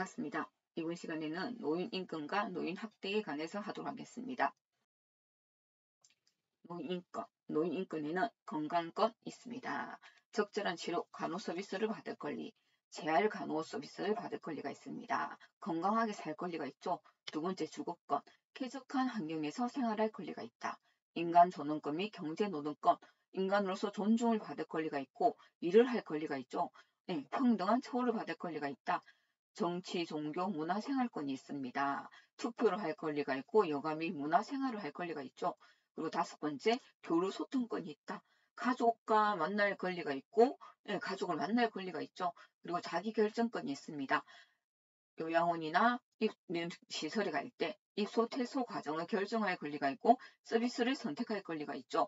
반갑습니다. 이번 시간에는 노인 인권과 노인 학대에 관해서 하도록 하겠습니다. 노인 인권에는 건강권 있습니다. 적절한 치료, 간호 서비스를 받을 권리, 재활 간호 서비스를 받을 권리가 있습니다. 건강하게 살 권리가 있죠. 두 번째 주거권, 쾌적한 환경에서 생활할 권리가 있다. 인간 존엄권 및 경제 노동권, 인간으로서 존중을 받을 권리가 있고 일을 할 권리가 있죠. 네, 평등한 처우를 받을 권리가 있다. 정치, 종교, 문화, 생활권이 있습니다. 투표를 할 권리가 있고 여가 및 문화 생활을 할 권리가 있죠. 그리고 다섯 번째, 교류 소통권이 있다. 가족과 만날 권리가 있고 가족을 만날 권리가 있죠. 그리고 자기 결정권이 있습니다. 요양원이나 시설에 갈 때 입소, 퇴소 과정을 결정할 권리가 있고 서비스를 선택할 권리가 있죠.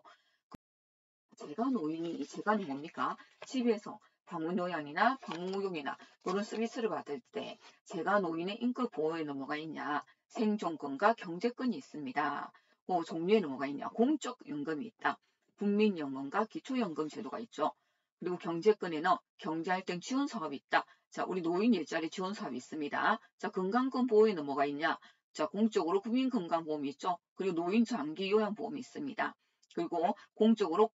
제가는 뭡니까? 집에서 방문요양이나 방문목욕이나 그런 서비스를 받을 때 제가 노인의 인권 보호에는 뭐가 있냐? 생존권과 경제권이 있습니다. 그 종류에는 뭐가 있냐? 공적 연금이 있다. 국민연금과 기초연금 제도가 있죠. 그리고 경제권에는 경제활동 지원 사업이 있다. 자, 우리 노인 일자리 지원 사업이 있습니다. 자, 건강권 보호에는 뭐가 있냐? 자, 공적으로 국민건강보험이 있죠. 그리고 노인 장기 요양보험이 있습니다. 그리고 공적으로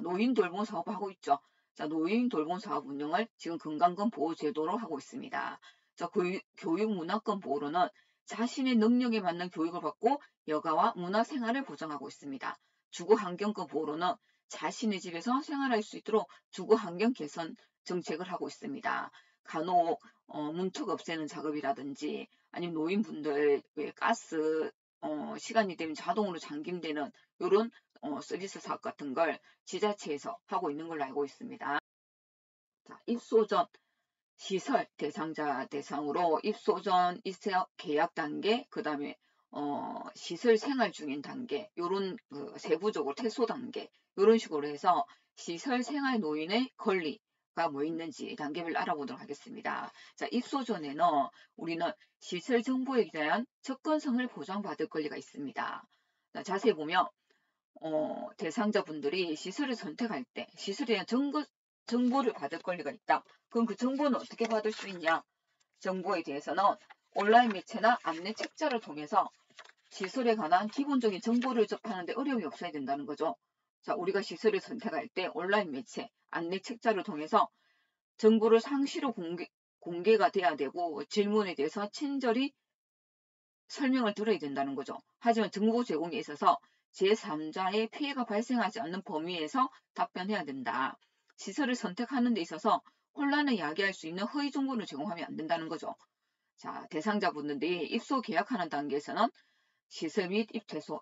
노인 돌봄 사업을 하고 있죠. 자, 노인 돌봄 사업 운영을 지금 건강권 보호 제도로 하고 있습니다. 자, 교육 문화권 보호로는 자신의 능력에 맞는 교육을 받고 여가와 문화 생활을 보장하고 있습니다. 주거 환경권 보호로는 자신의 집에서 생활할 수 있도록 주거 환경 개선 정책을 하고 있습니다. 간혹 문턱 없애는 작업이라든지 아니면 노인분들 가스 시간이 되면 자동으로 잠김되는 이런 서비스 사업 같은 걸 지자체에서 하고 있는 걸로 알고 있습니다. 자, 입소 전 시설 대상자 대상으로 입소 전 계약 단계, 그 다음에 시설 생활 중인 단계, 요런 세부적으로 퇴소 단계, 요런 식으로 해서 시설 생활 노인의 권리가 뭐 있는지 단계별로 알아보도록 하겠습니다. 자, 입소 전에는 우리는 시설 정보에 대한 접근성을 보장받을 권리가 있습니다. 자, 자세히 보면 대상자분들이 시설을 선택할 때 시설에 대한 정보를 받을 권리가 있다. 그럼 그 정보는 어떻게 받을 수 있냐? 정보에 대해서는 온라인 매체나 안내 책자를 통해서 시설에 관한 기본적인 정보를 접하는데 어려움이 없어야 된다는 거죠. 자, 우리가 시설을 선택할 때 온라인 매체, 안내 책자를 통해서 정보를 상시로 공개가 돼야 되고 질문에 대해서 친절히 설명을 들어야 된다는 거죠. 하지만 정보 제공에 있어서 제3자의 피해가 발생하지 않는 범위에서 답변해야 된다. 시설을 선택하는 데 있어서 혼란을 야기할 수 있는 허위 정보를 제공하면 안 된다는 거죠. 자, 대상자분들이 입소 계약하는 단계에서는 시설 및 입퇴소,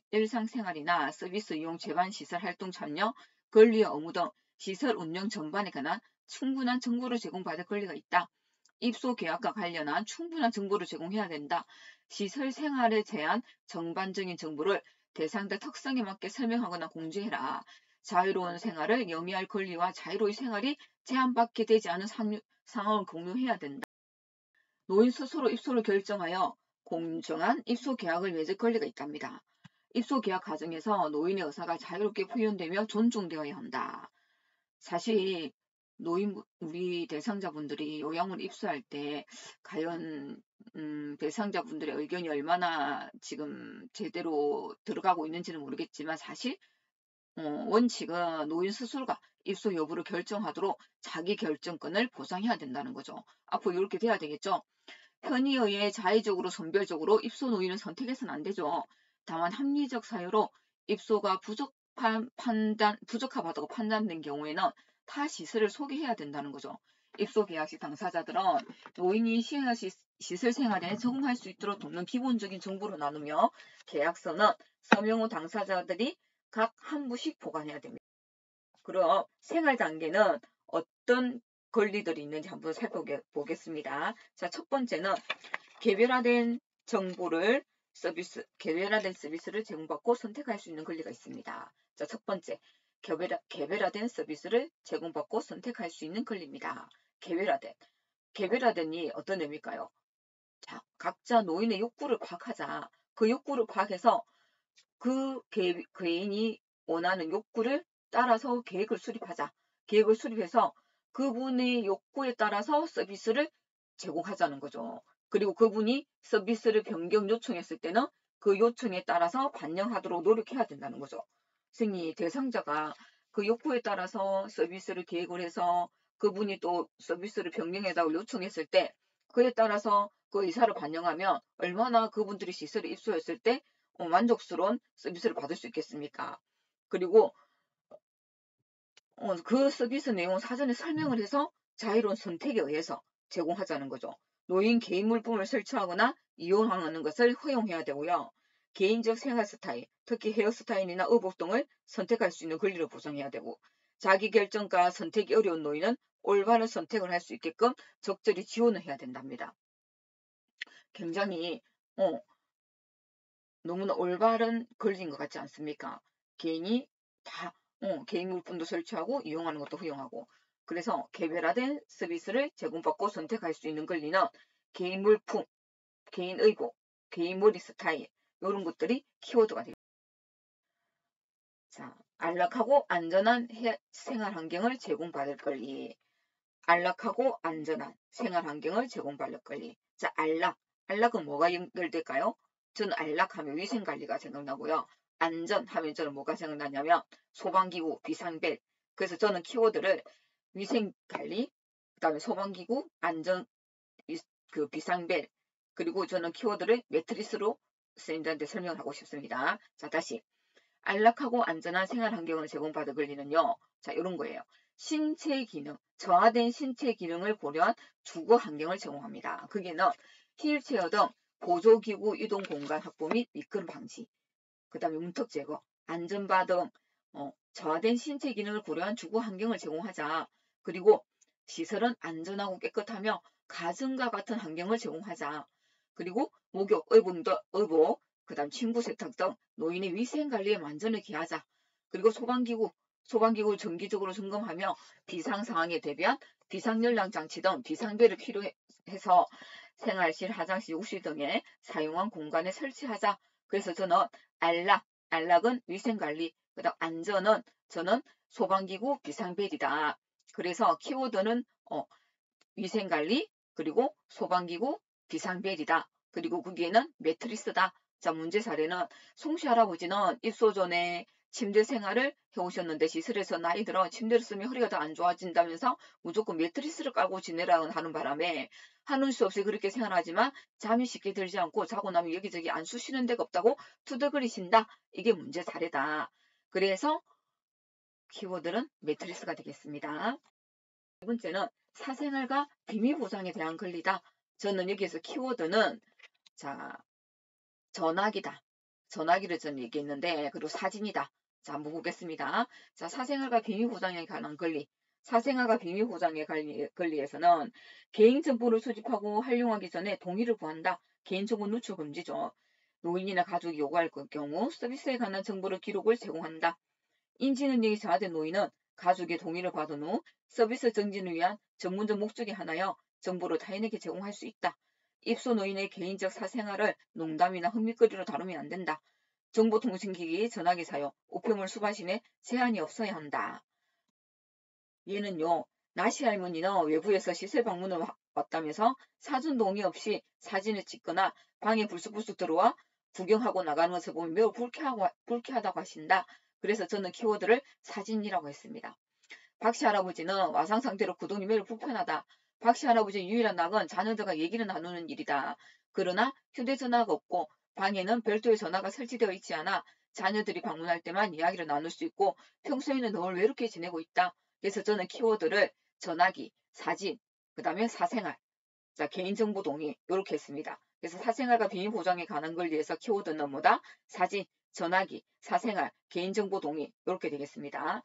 일상생활이나 서비스 이용 제반 시설 활동 참여, 권리와 의무 등 시설 운영 전반에 관한 충분한 정보를 제공받을 권리가 있다. 입소 계약과 관련한 충분한 정보를 제공해야 된다. 시설 생활에 대한 전반적인 정보를 대상자 특성에 맞게 설명하거나 공지해라. 자유로운 생활을 영위할 권리와 자유로운 생활이 제한받게 되지 않은 상황을 공유해야 된다. 노인 스스로 입소를 결정하여 공정한 입소 계약을 맺을 권리가 있답니다. 입소 계약 과정에서 노인의 의사가 자유롭게 표현되며 존중되어야 한다. 사실 우리 대상자분들이 요양원 입소할 때 과연 대상자분들의 의견이 얼마나 지금 제대로 들어가고 있는지는 모르겠지만 사실 원칙은 노인 스스로가 입소 여부를 결정하도록 자기 결정권을 보장해야 된다는 거죠. 앞으로 이렇게 돼야 되겠죠. 편의에 의해 자의적으로 선별적으로 입소 노인을 선택해서는 안 되죠. 다만 합리적 사유로 입소가 부적합하다고 판단된 경우에는 타 시설을 소개해야 된다는 거죠. 입소 계약 시 당사자들은 노인이 시설 생활에 적응할 수 있도록 돕는 기본적인 정보를 나누며 계약서는 서명 후 당사자들이 각 한 부씩 보관해야 됩니다. 그럼 생활 단계는 어떤 권리들이 있는지 한번 살펴보겠습니다. 자, 첫 번째는 개별화된 서비스를 제공받고 선택할 수 있는 권리가 있습니다. 자, 첫 번째, 개별화된 서비스를 제공받고 선택할 수 있는 권리입니다. 개별화된이 어떤 의미일까요? 자, 각자 노인의 욕구를 파악하자. 그 욕구를 파악해서 그 개인이 원하는 욕구를 따라서 계획을 수립하자. 계획을 수립해서 그분의 욕구에 따라서 서비스를 제공하자는 거죠. 그리고 그분이 서비스를 변경 요청했을 때는 그 요청에 따라서 반영하도록 노력해야 된다는 거죠. 승인 대상자가 그 욕구에 따라서 서비스를 계획을 해서 그분이 또 서비스를 변경해달라고 요청했을 때 그에 따라서 그 의사를 반영하면 얼마나 그분들이 시설에 입소했을 때 만족스러운 서비스를 받을 수 있겠습니까? 그리고 그 서비스 내용을 사전에 설명을 해서 자유로운 선택에 의해서 제공하자는 거죠. 노인 개인 물품을 설치하거나 이용하는 것을 허용해야 되고요. 개인적 생활 스타일, 특히 헤어스타일이나 의복 등을 선택할 수 있는 권리를 보장해야 되고 자기 결정과 선택이 어려운 노인은 올바른 선택을 할 수 있게끔 적절히 지원을 해야 된답니다. 굉장히 너무나 올바른 권리인 것 같지 않습니까? 개인이 다 개인 물품도 설치하고 이용하는 것도 허용하고 그래서 개별화된 서비스를 제공받고 선택할 수 있는 권리는 개인 물품, 개인 의복, 개인 머리 스타일 이런 것들이 키워드가 됩니다. 자, 안락하고 안전한 생활 환경을 제공받을 권리. 안락하고 안전한 생활 환경을 제공받을 권리. 자, 안락은 뭐가 연결될까요? 저는 안락하면 위생관리가 생각나고요. 안전하면 저는 뭐가 생각나냐면 소방기구, 비상벨. 그래서 저는 키워드를 위생관리, 그 다음에 소방기구, 안전, 비상벨. 그리고 저는 키워드를 매트리스로 선생님들한테 설명을 하고 싶습니다. 자, 다시. 안락하고 안전한 생활 환경을 제공받을 권리는요. 자, 이런 거예요. 신체 기능, 저하된 신체 기능을 고려한 주거 환경을 제공합니다. 그게는 휠체어 등 보조기구 이동 공간 확보 및 미끄럼 방지, 그 다음에 문턱 제거, 안전바 등 저하된 신체 기능을 고려한 주거 환경을 제공하자. 그리고 시설은 안전하고 깨끗하며 가정과 같은 환경을 제공하자. 그리고 목욕, 의복, 그 다음 침구 세탁 등 노인의 위생관리에 만전을 기하자. 그리고 소방기구를 정기적으로 점검하며 비상상황에 대비한 비상연락장치 등 비상벨을 필요해서 생활실, 화장실, 욕실 등에 사용한 공간에 설치하자. 그래서 저는 안락은 위생관리, 그 다음 안전은 저는 소방기구 비상벨이다. 그래서 키워드는 위생관리, 그리고 소방기구 비상벨이다. 그리고 거기에는 매트리스다. 자, 문제 사례는 송씨 할아버지는 입소 전에 침대 생활을 해오셨는데 시설에서 나이 들어 침대를 쓰면 허리가 더 안 좋아진다면서 무조건 매트리스를 깔고 지내라고 하는 바람에 하는 수 없이 그렇게 생활하지만 잠이 쉽게 들지 않고 자고 나면 여기저기 안 쑤시는 데가 없다고 투덜거리신다. 이게 문제 사례다. 그래서 키워드는 매트리스가 되겠습니다. 두 번째는 사생활과 비밀 보장에 대한 권리다. 저는 여기에서 키워드는 자, 전화기다. 전화기를 저는 얘기했는데 그리고 사진이다. 자, 한번 보겠습니다. 자, 사생활과 비밀 보장에 관한 권리. 사생활과 비밀 보장의 권리에서는 개인정보를 수집하고 활용하기 전에 동의를 구한다. 개인정보 누출 금지죠. 노인이나 가족이 요구할 경우 서비스에 관한 정보를 기록을 제공한다. 인지능력이 저하된 노인은 가족의 동의를 받은 후 서비스 정진을 위한 전문적 목적에 한하여 정보를 타인에게 제공할 수 있다. 입소 노인의 개인적 사생활을 농담이나 흥미거리로 다루면 안 된다. 정보통신기기 전화기 사용, 우편물 수바신에 제한이 없어야 한다. 얘는요. 나시 할머니는 외부에서 시설 방문을 왔다면서 사전 동의 없이 사진을 찍거나 방에 불쑥불쑥 들어와 구경하고 나가는 것을 보면 매우 불쾌하다고 하신다. 그래서 저는 키워드를 사진이라고 했습니다. 박씨 할아버지는 와상 상태로 구동이 매우 불편하다. 박씨 할아버지의 유일한 낙은 자녀들과 얘기를 나누는 일이다. 그러나 휴대전화가 없고 방에는 별도의 전화가 설치되어 있지 않아 자녀들이 방문할 때만 이야기를 나눌 수 있고 평소에는 늘 외롭게 지내고 있다. 그래서 저는 키워드를 전화기, 사진, 그 다음에 사생활, 자, 개인정보 동의 이렇게 했습니다. 그래서 사생활과 비밀 보장에 관한 권리에서 키워드는 뭐다? 사진, 전화기, 사생활, 개인정보 동의 이렇게 되겠습니다.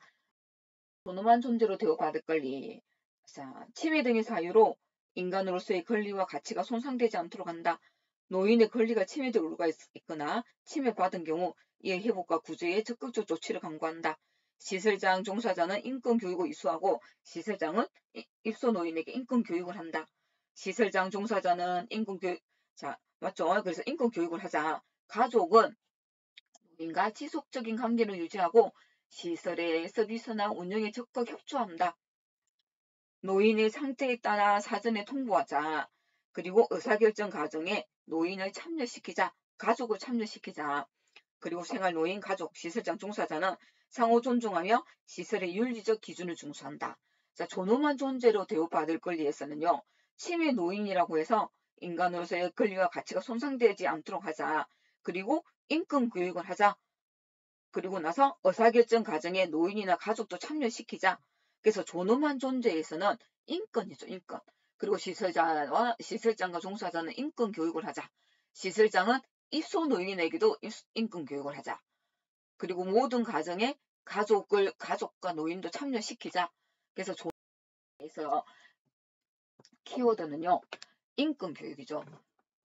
존엄한 존재로 대우받을 권리. 자, 침해 등의 사유로 인간으로서의 권리와 가치가 손상되지 않도록 한다. 노인의 권리가 침해될 우려가 있거나 침해받은 경우 이의 회복과 구제에 적극적 조치를 강구한다. 시설장 종사자는 인권교육을 이수하고 시설장은 입소 노인에게 인권교육을 한다. 시설장 종사자는 인권교육, 자, 맞죠? 그래서 인권교육을 하자. 가족은 노인과 지속적인 관계를 유지하고 시설의 서비스나 운영에 적극 협조한다. 노인의 상태에 따라 사전에 통보하자. 그리고 의사결정 과정에 노인을 참여시키자. 가족을 참여시키자. 그리고 생활노인, 가족, 시설장, 종사자는 상호 존중하며 시설의 윤리적 기준을 준수한다. 자, 존엄한 존재로 대우받을 권리에서는요. 치매 노인이라고 해서 인간으로서의 권리와 가치가 손상되지 않도록 하자. 그리고 인권 교육을 하자. 그리고 나서 의사결정 과정에 노인이나 가족도 참여시키자. 그래서 존엄한 존재에서는 인권이죠, 인권. 그리고 시설장과 종사자는 인권 교육을 하자. 시설장은 입소 노인에게도 인권 교육을 하자. 그리고 모든 가정에 가족과 노인도 참여시키자. 그래서 존에서 키워드는요, 인권 교육이죠.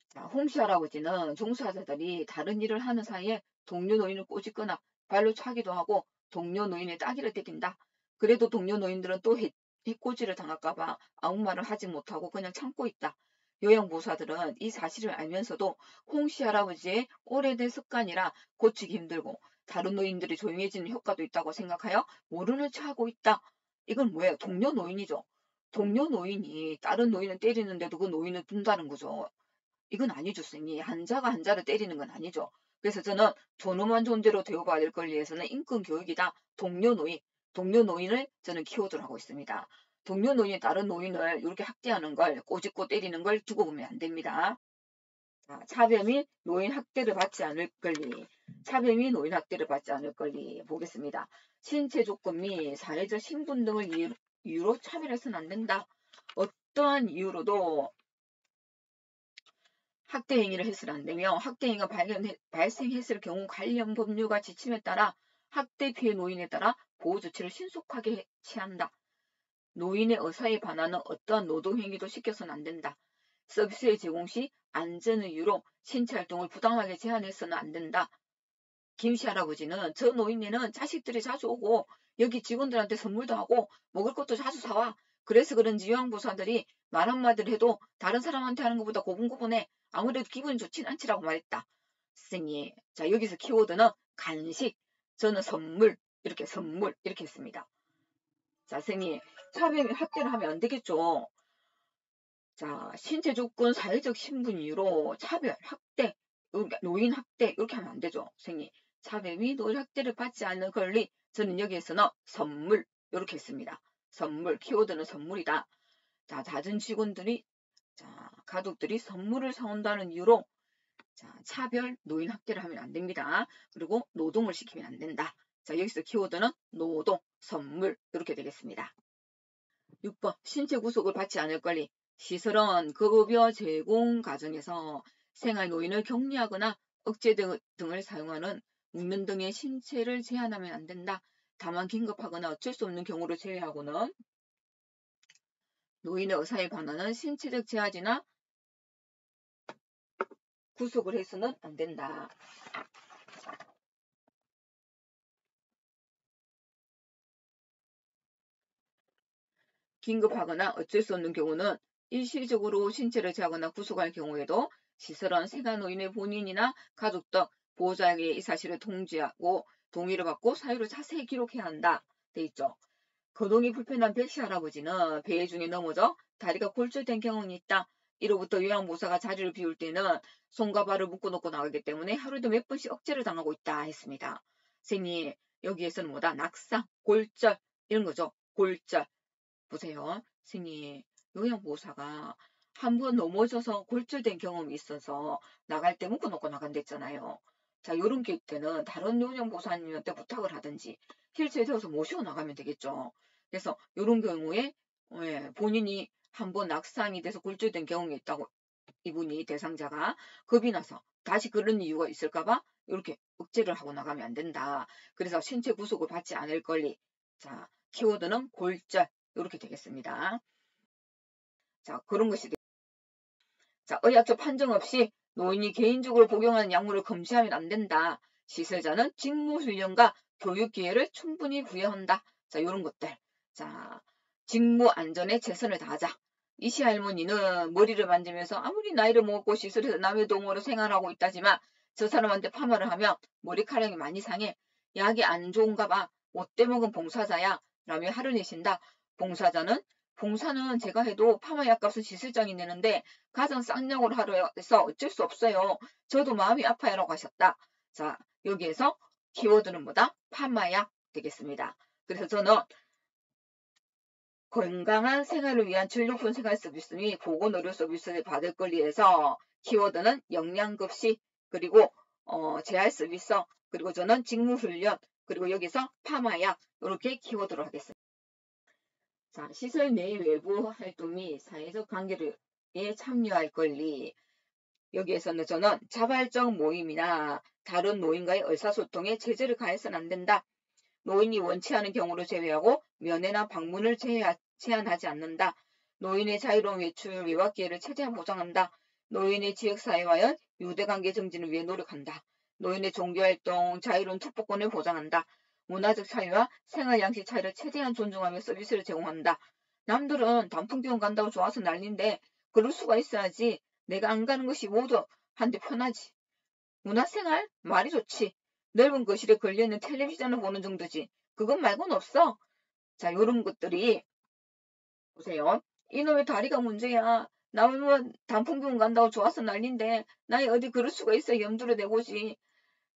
자, 홍씨 할아버지는 종사자들이 다른 일을 하는 사이에 동료 노인을 꼬집거나 발로 차기도 하고 동료 노인의 따귀를 때린다. 그래도 동료 노인들은 또 해코지를 당할까봐 아무 말을 하지 못하고 그냥 참고 있다. 요양보호사들은 이 사실을 알면서도 홍씨 할아버지의 오래된 습관이라 고치기 힘들고 다른 노인들이 조용해지는 효과도 있다고 생각하여 모르는 체 하고 있다. 이건 뭐예요? 동료 노인이죠. 동료 노인이 다른 노인을 때리는데도 그 노인을 둔다는 거죠. 이건 아니죠, 선생님. 한자가 한자를 때리는 건 아니죠. 그래서 저는 존엄한 존재로 대우받을 권리에서는 인권 교육이다. 동료 노인을 저는 키워드로 하고 있습니다. 동료 노인이 다른 노인을 이렇게 학대하는 걸, 꼬집고 때리는 걸 두고 보면 안 됩니다. 자, 차별 및 노인 학대를 받지 않을 권리. 차별 및 노인 학대를 받지 않을 권리 보겠습니다. 신체 조건 및 사회적 신분 등을 이유로 차별해서는 안 된다. 어떠한 이유로도 학대 행위를 해서는 안 되며 학대 행위가 발생했을 경우 관련 법률과 지침에 따라 학대 피해 노인에 따라 보호 조치를 신속하게 취한다. 노인의 의사에 반하는 어떠한 노동 행위도 시켜서는 안 된다. 서비스의 제공 시 안전의 이유로 신체 활동을 부당하게 제한해서는 안 된다. 김씨 할아버지는 저 노인네는 자식들이 자주 오고 여기 직원들한테 선물도 하고 먹을 것도 자주 사와. 그래서 그런지 요양보호사들이 말 한마디를 해도 다른 사람한테 하는 것보다 고분고분해. 아무래도 기분이 좋진 않지라고 말했다. 선생님, 자 여기서 키워드는 간식, 저는 선물 이렇게 했습니다. 자 선생님, 차별 학대를 하면 안 되겠죠. 자 신체 조건, 사회적 신분 이유로 차별, 학대, 노인 학대 이렇게 하면 안 되죠. 선생님, 차별 및 노인 학대를 받지 않는 권리, 저는 여기에서는 선물 이렇게 했습니다. 선물, 키워드는 선물이다. 자 잦은 직원들이 가족들이 선물을 사온다는 이유로 차별, 노인 학대를 하면 안 됩니다. 그리고 노동을 시키면 안 된다. 자, 여기서 키워드는 노동, 선물 이렇게 되겠습니다. 6번 신체 구속을 받지 않을 권리. 시설은 급여 제공 과정에서 생활 노인을 격리하거나 억제 등을 사용하는 묶는 등의 신체를 제한하면 안 된다. 다만 긴급하거나 어쩔 수 없는 경우를 제외하고는 노인의 의사에 반하는 신체적 제한이나 구속을 해서는 안 된다. 긴급하거나 어쩔 수 없는 경우는 일시적으로 신체를 제하거나 구속할 경우에도 시설은 생활노인의 본인이나 가족 등 보호자에게 이 사실을 통지하고 동의를 받고 사유를 자세히 기록해야 한다. 돼 있죠. 거동이 불편한 백씨 할아버지는 배 중에 넘어져 다리가 골절된 경험이 있다. 이로부터 요양보호사가 자리를 비울 때는 손과 발을 묶어놓고 나가기 때문에 하루에도 몇 번씩 억제를 당하고 있다 했습니다. 선생님, 여기에서는 뭐다? 낙상, 골절 이런 거죠. 골절. 보세요. 선생님, 요양보호사가 한 번 넘어져서 골절된 경험이 있어서 나갈 때 묶어놓고 나간댔잖아요. 자, 요런 때는 다른 요양보호사님한테 부탁을 하든지 휠체어에 태워서 모시고 나가면 되겠죠. 그래서 요런 경우에 본인이 한번 낙상이 돼서 골절된 경험이 있다고 이분이 대상자가 겁이 나서 다시 그런 이유가 있을까봐 이렇게 억제를 하고 나가면 안 된다. 그래서 신체 구속을 받지 않을 권리. 자, 키워드는 골절 이렇게 되겠습니다. 자, 그런 것이 자, 의학적 판정 없이 노인이 개인적으로 복용하는 약물을 금지하면 안 된다. 시설자는 직무 훈련과 교육 기회를 충분히 부여한다. 자, 이런 것들. 자, 직무 안전에 최선을 다하자. 이시 할머니는 머리를 만지면서 아무리 나이를 먹고 시설에서 남의 도움으로 생활하고 있다지만 저 사람한테 파마를 하면 머리카락이 많이 상해. 약이 안 좋은가 봐. 못돼 먹은 봉사자야. 라며 화를 내신다. 봉사자는 봉사는 제가 해도 파마약 값은 시술장이 내는데 가장 쌍약으로 하려 해서 어쩔 수 없어요. 저도 마음이 아파요 라고 하셨다. 자, 여기에서 키워드는 뭐다? 파마약 되겠습니다. 그래서 저는 건강한 생활을 위한 진료품 생활 서비스 및 보건의료 서비스를 받을 권리에서 키워드는 영양급식, 그리고 재활 서비스, 그리고 저는 직무훈련, 그리고 여기서 파마약, 이렇게 키워드로 하겠습니다. 자, 시설 내 외부 활동 및 사회적 관계에 참여할 권리. 여기에서는 저는 자발적 모임이나 다른 노인과의 의사소통에 제재를 가해서는 안 된다. 노인이 원치 않은 경우를 제외하고 면회나 방문을 제한하지 않는다. 노인의 자유로운 외출, 외박 기회를 최대한 보장한다. 노인의 지역사회와의 유대관계 정진을 위해 노력한다. 노인의 종교활동, 자유로운 투표권을 보장한다. 문화적 차이와 생활양식 차이를 최대한 존중하며 서비스를 제공한다. 남들은 단풍병원 간다고 좋아서 난리인데 그럴 수가 있어야지. 내가 안 가는 것이 모두한테 편하지. 문화생활? 말이 좋지. 넓은 거실에 걸려있는 텔레비전을 보는 정도지. 그것 말고는 없어. 자, 요런 것들이 보세요. 이놈의 다리가 문제야. 나 뭐 단풍병원 간다고 좋아서 난리인데 나이 어디 그럴 수가 있어. 염두를 내보지.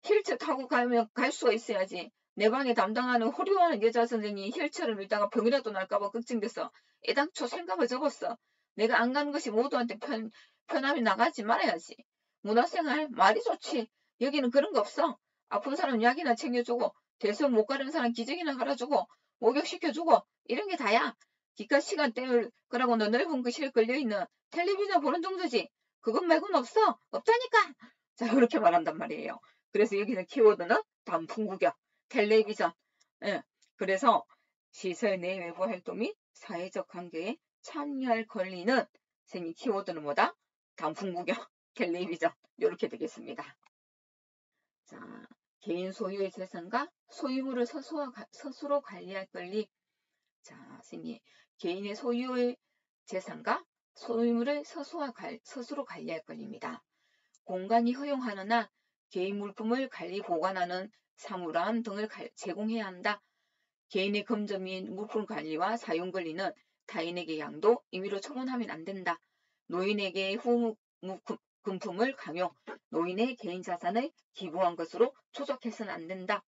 휠체어 타고 가면 갈 수가 있어야지. 내 방에 담당하는 호류하는 여자 선생님이 휠체어를 밀다가 병이라도 날까봐 걱정돼서 애당초 생각을 접었어. 내가 안 가는 것이 모두한테 편함이 나가지 말아야지. 문화생활 말이 좋지. 여기는 그런 거 없어. 아픈 사람 약이나 챙겨주고 대수업 못 가는 사람 기저귀나 갈아주고 목욕시켜주고 이런 게 다야. 기껏 시간 때울 거라고 너 넓은 거실에 걸려있는 텔레비전 보는 정도지. 그것 말고는 없어. 없다니까. 자, 이렇게 말한단 말이에요. 그래서 여기는 키워드는 단풍구경, 텔레비전. 예. 그래서 시설 내 외부 활동 및 사회적 관계에 참여할 권리는 선생님 키워드는 뭐다? 단풍구경, 텔레비전. 이렇게 되겠습니다. 자, 개인 소유의 재산과 소유물을 스스로 관리할 권리. 자, 선생님 개인의 소유의 재산과 소유물을 스스로 관리할 권리입니다. 공간이 허용하는 한 개인 물품을 관리 보관하는 사물함 등을 제공해야 한다. 개인의 금전 및 물품 관리와 사용 권리는 타인에게 양도, 임의로 처분하면 안 된다. 노인에게 금품을 강요, 노인의 개인 자산을 기부한 것으로 초적해서는 안 된다.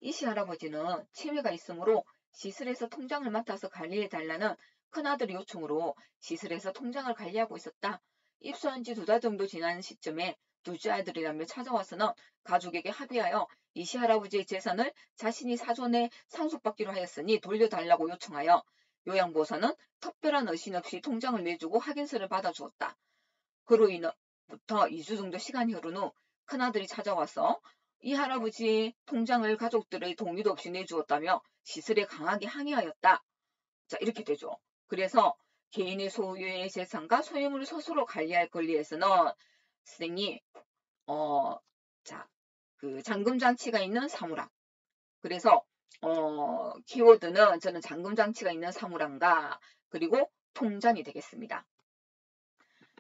이씨 할아버지는 치매가 있으므로 시설에서 통장을 맡아서 관리해달라는 큰아들의 요청으로 시설에서 통장을 관리하고 있었다. 입소한 지 2달 정도 지난 시점에 둘째 아들이라며 찾아와서는 가족에게 합의하여 이씨 할아버지의 재산을 자신이 사전에 상속받기로 하였으니 돌려달라고 요청하여 요양보호사는 특별한 의심 없이 통장을 내주고 확인서를 받아주었다. 그로 인부터 2주 정도 시간이 흐른 후 큰아들이 찾아와서 이 할아버지의 통장을 가족들의 동의도 없이 내주었다며 시설에 강하게 항의하였다. 자, 이렇게 되죠. 그래서 개인의 소유의 재산과 소유물을 스스로 관리할 권리에서는 선생님 자, 그 잠금 장치가 있는 사물함. 그래서 키워드는 저는 잠금 장치가 있는 사물함과 그리고 통장이 되겠습니다.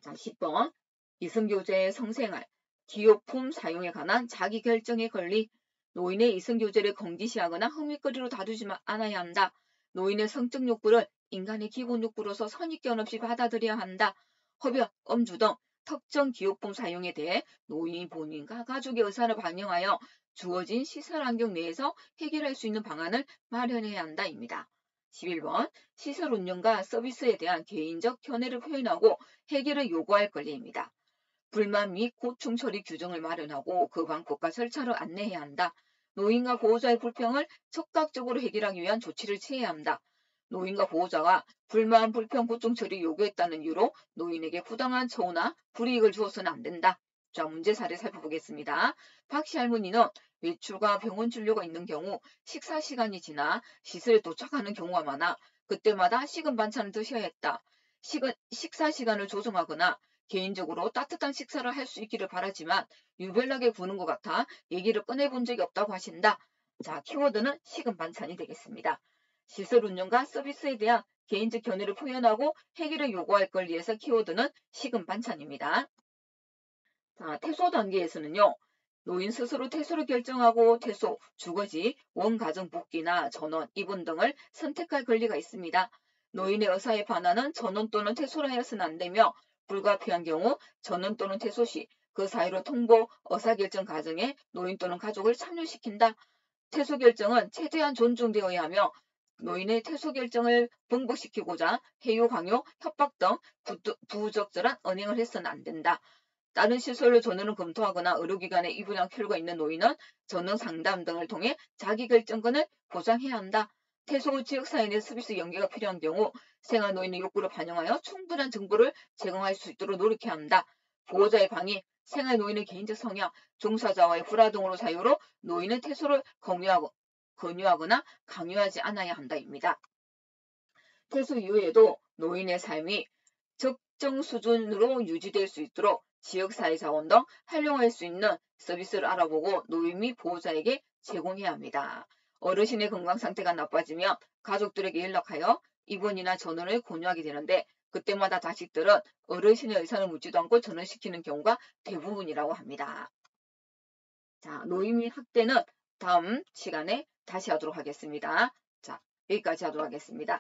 자, 10번 이승교제의 성생활, 기호품 사용에 관한 자기결정의 권리. 노인의 이승교제를 금기시하거나 흥미거리로 다루지 않아야 한다. 노인의 성적 욕구를 인간의 기본 욕구로서 선입견 없이 받아들여야 한다. 흡연, 음주 등 특정 기호품 사용에 대해 노인 본인과 가족의 의사를 반영하여 주어진 시설 환경 내에서 해결할 수 있는 방안을 마련해야 한다입니다. 11번 시설 운영과 서비스에 대한 개인적 견해를 표현하고 해결을 요구할 권리입니다. 불만 및 고충 처리 규정을 마련하고 그 방법과 절차를 안내해야 한다. 노인과 보호자의 불평을 적극적으로 해결하기 위한 조치를 취해야 한다. 노인과 보호자가 불만, 불평, 고충 처리 요구했다는 이유로 노인에게 부당한 처우나 불이익을 주어서는 안 된다. 자, 문제 사례 살펴보겠습니다. 박씨 할머니는 외출과 병원 진료가 있는 경우 식사 시간이 지나 시설에 도착하는 경우가 많아 그때마다 식은 반찬을 드셔야 했다. 식사 시간을 조정하거나 개인적으로 따뜻한 식사를 할 수 있기를 바라지만 유별나게 구는 것 같아 얘기를 꺼내본 적이 없다고 하신다. 자, 키워드는 식은 반찬이 되겠습니다. 시설 운영과 서비스에 대한 개인적 견해를 표현하고 해결을 요구할 권리에서 키워드는 식은 반찬입니다. 자, 퇴소 단계에서는요. 노인 스스로 퇴소를 결정하고 퇴소, 주거지, 원가정 복귀나 전원, 입원 등을 선택할 권리가 있습니다. 노인의 의사에 반하는 전원 또는 퇴소를 하여서는 안 되며 불가피한 경우 전원 또는 퇴소 시 그 사유로 통보 의사결정 과정에 노인 또는 가족을 참여시킨다. 퇴소 결정은 최대한 존중되어야 하며 노인의 퇴소 결정을 번복시키고자 해요, 강요, 협박 등 부적절한 언행을 해서는 안 된다. 다른 시설로 전원을 검토하거나 의료기관에 입원한 필요가 있는 노인은 전원 상담 등을 통해 자기결정권을 보장해야 한다. 퇴소 후 지역사회의 서비스 연계가 필요한 경우 생활노인의 욕구를 반영하여 충분한 정보를 제공할 수 있도록 노력해야 한다. 보호자의 방해, 생활노인의 개인적 성향, 종사자와의 불화동으로 사유로 노인의 퇴소를 권유하거나 강요하지 않아야 한다입니다. 퇴소 이후에도 노인의 삶이 적정 수준으로 유지될 수 있도록 지역사회자원 등 활용할 수 있는 서비스를 알아보고 노인 및 보호자에게 제공해야 합니다. 어르신의 건강 상태가 나빠지면 가족들에게 연락하여 입원이나 전원을 권유하게 되는데 그때마다 자식들은 어르신의 의사를 묻지도 않고 전원시키는 경우가 대부분이라고 합니다. 자, 노인 및 학대는 다음 시간에 다시 하도록 하겠습니다. 자, 여기까지 하도록 하겠습니다.